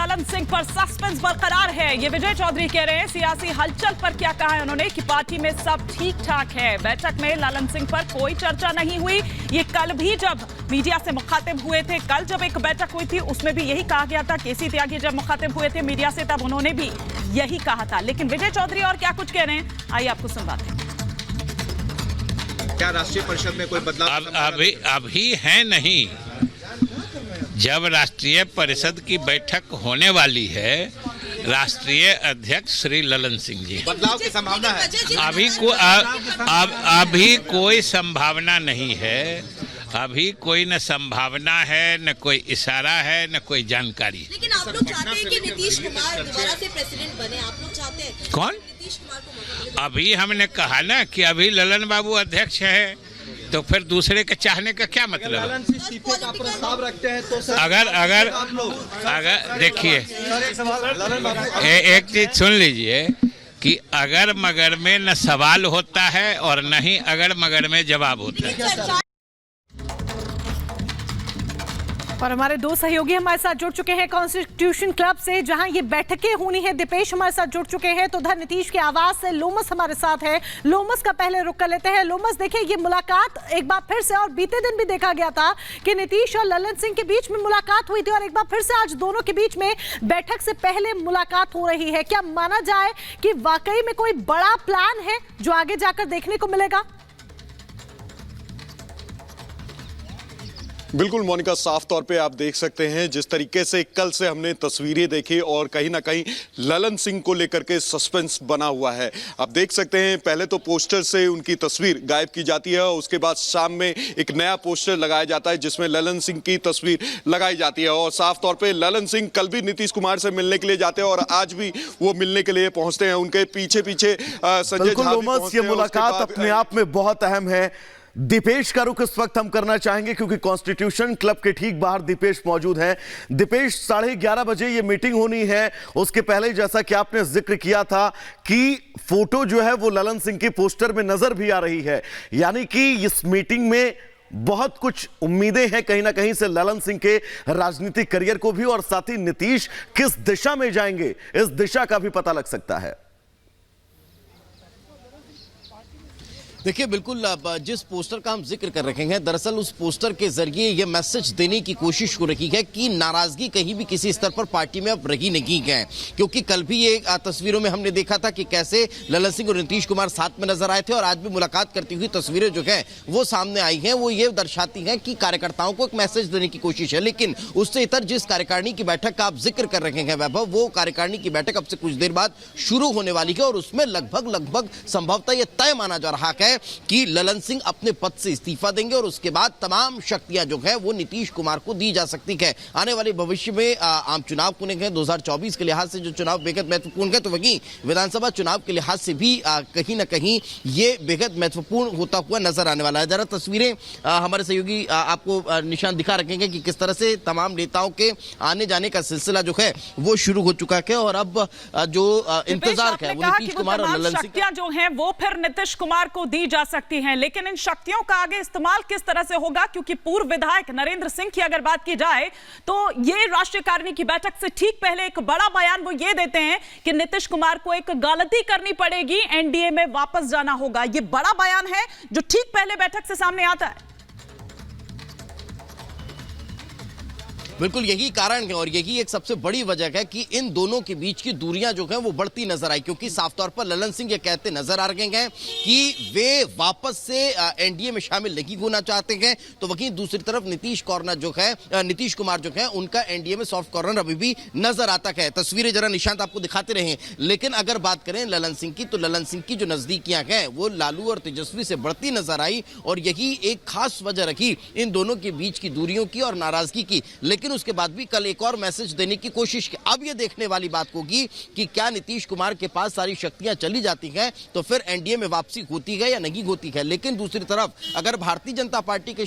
ललन सिंह पर सस्पेंस बरकरार है। ये विजय चौधरी कह रहे हैं। सियासी हलचल पर क्या कहा है उन्होंने कि पार्टी में सब ठीक ठाक है। बैठक में ललन सिंह पर कोई चर्चा नहीं हुई। ये कल भी जब मीडिया से मुखातिब हुए थे, कल जब एक बैठक हुई थी उसमें भी यही कहा गया था। केसी त्यागी जब मुखातिब हुए थे मीडिया से तब उन्होंने भी यही कहा था। लेकिन विजय चौधरी और क्या कुछ कह रहे हैं, आइए आपको सुनवाते हैं। क्या राष्ट्रीय परिषद में कोई बदलाव अभी है नहीं। जब राष्ट्रीय परिषद की बैठक होने वाली है, राष्ट्रीय अध्यक्ष श्री ललन सिंह जी, बदलाव की संभावना है? अभी कोई संभावना नहीं है। अभी कोई न संभावना है, न कोई इशारा है, न कोई जानकारी। लेकिन आप लोग चाहते हैं कि नीतीश कुमार दोबारा से प्रेसिडेंट बने? आप लोग चाहते हैं कौन? नीतीश कुमार को? अभी हमने कहा ना कि अभी ललन बाबू अध्यक्ष है, तो फिर दूसरे के चाहने का क्या मतलब है? इस्तीफे का प्रस्ताव रखते हैं तो सर अगर देखिए, एक चीज सुन लीजिए कि अगर मगर में न सवाल होता है और न ही अगर मगर में जवाब होता है। और हमारे दो सहयोगी हमारे साथ जुड़ चुके हैं कॉन्स्टिट्यूशन क्लब से, जहां ये बैठकें होनी है। दीपेश हमारे साथ जुड़ चुके हैं, तो उधर नीतीश के आवास से लोमस हमारे साथ है। लोमस का पहले रुख कर लेते हैं। लोमस, देखिए ये मुलाकात एक बार फिर से, और बीते दिन भी देखा गया था कि नीतीश और ललन सिंह के बीच में मुलाकात हुई थी, और एक बार फिर से आज दोनों के बीच में बैठक से पहले मुलाकात हो रही है। क्या माना जाए कि वाकई में कोई बड़ा प्लान है जो आगे जाकर देखने को मिलेगा? बिल्कुल मोनिका, साफ तौर पे आप देख सकते हैं जिस तरीके से कल से हमने तस्वीरें देखी और कहीं ना कहीं ललन सिंह को लेकर के सस्पेंस बना हुआ है। आप देख सकते हैं पहले तो पोस्टर से उनकी तस्वीर गायब की जाती है, और उसके बाद शाम में एक नया पोस्टर लगाया जाता है जिसमें ललन सिंह की तस्वीर लगाई जाती है। और साफ तौर पे ललन सिंह कल भी नीतीश कुमार से मिलने के लिए जाते हैं और आज भी वो मिलने के लिए पहुंचते हैं। उनके पीछे पीछे संजय झा। ये मुलाकात अपने आप में बहुत अहम है। दीपेश का रुख इस वक्त हम करना चाहेंगे क्योंकि कॉन्स्टिट्यूशन क्लब के ठीक बाहर दीपेश मौजूद हैं। दीपेश, 11:30 बजे ये मीटिंग होनी है। उसके पहले जैसा कि आपने जिक्र किया था कि फोटो जो है वो ललन सिंह की पोस्टर में नजर भी आ रही है, यानी कि इस मीटिंग में बहुत कुछ उम्मीदें हैं कहीं ना कहीं से ललन सिंह के राजनीतिक करियर को भी, और साथ ही नीतीश किस दिशा में जाएंगे इस दिशा का भी पता लग सकता है। देखिए, बिल्कुल जिस पोस्टर का हम जिक्र कर रहे हैं, दरअसल उस पोस्टर के जरिए यह मैसेज देने की कोशिश हो रही है कि नाराजगी कहीं भी किसी स्तर पर पार्टी में अब रही नहीं है। क्योंकि कल भी ये तस्वीरों में हमने देखा था कि कैसे ललन सिंह और नीतीश कुमार साथ में नजर आए थे, और आज भी मुलाकात करती हुई तस्वीरें जो है वो सामने आई हैं। वो ये दर्शाती हैं कि कार्यकर्ताओं को एक मैसेज देने की कोशिश है। लेकिन उससे इतर जिस कार्यकारिणी की बैठक का आप जिक्र कर रहे हैं वैभव, वो कार्यकारिणी की बैठक अब से कुछ देर बाद शुरू होने वाली है, और उसमें लगभग संभवतः यह तय माना जा रहा है कि ललन सिंह अपने पद से इस्तीफा देंगे और उसके बाद तमाम शक्तियां जो है वो नीतीश कुमार को दी जा सकती है। आने वाले भविष्य में आम चुनाव होने हैं 2024 के लिहाज से, जो चुनाव बेहद महत्वपूर्ण है, तो वहीं विधानसभा चुनाव के लिहाज से भी कहीं ना कहीं ये बेहद महत्वपूर्ण होता हुआ नजर आने वाला है। जरा तस्वीरें हमारे सहयोगी आपको निशान दिखा रखेंगे कि किस तरह से तमाम नेताओं के आने जाने का सिलसिला जो है वो शुरू हो चुका है, और अब जो इंतजार है वो नीतीश कुमार और ललन सिंह जो है वो फिर नीतीश कुमार को दी जा सकती हैं। लेकिन इन शक्तियों का आगे इस्तेमाल किस तरह से होगा, क्योंकि पूर्व विधायक नरेंद्र सिंह की अगर बात की जाए तो ये राष्ट्रीय कार्यकारिणी की बैठक से ठीक पहले एक बड़ा बयान वो ये देते हैं कि नीतीश कुमार को एक गलती करनी पड़ेगी, एनडीए में वापस जाना होगा। ये बड़ा बयान है जो ठीक पहले बैठक से सामने आता है। बिल्कुल यही कारण है, और यही एक सबसे बड़ी वजह है कि इन दोनों के बीच की दूरियां जो हैं वो बढ़ती नजर आई। क्योंकि साफ तौर पर ललन सिंह ये कहते नजर आ रहे हैं कि वे वापस से एनडीए में शामिल नहीं होना चाहते हैं, तो वहीं दूसरी तरफ नीतीश कुमार जो है उनका एनडीए में सॉफ्ट कॉर्नर अभी भी नजर आता है। तस्वीरें जरा निशांत आपको दिखाते रहे। लेकिन अगर बात करें ललन सिंह की, तो ललन सिंह की जो नजदीकियां हैं वो लालू और तेजस्वी से बढ़ती नजर आई, और यही एक खास वजह रखी इन दोनों के बीच की दूरियों की और नाराजगी की। लेकिन उसके बाद भी कल एक और मैसेज देने की कोशिश की। अब यह देखने वाली बात होगी कि क्या नीतीश कुमार के पास सारी शक्तियां चली जाती हैं तो फिर एनडीए में वापसी होती है या नहीं होती है। लेकिन दूसरी तरफ अगर भारतीय जनता पार्टी के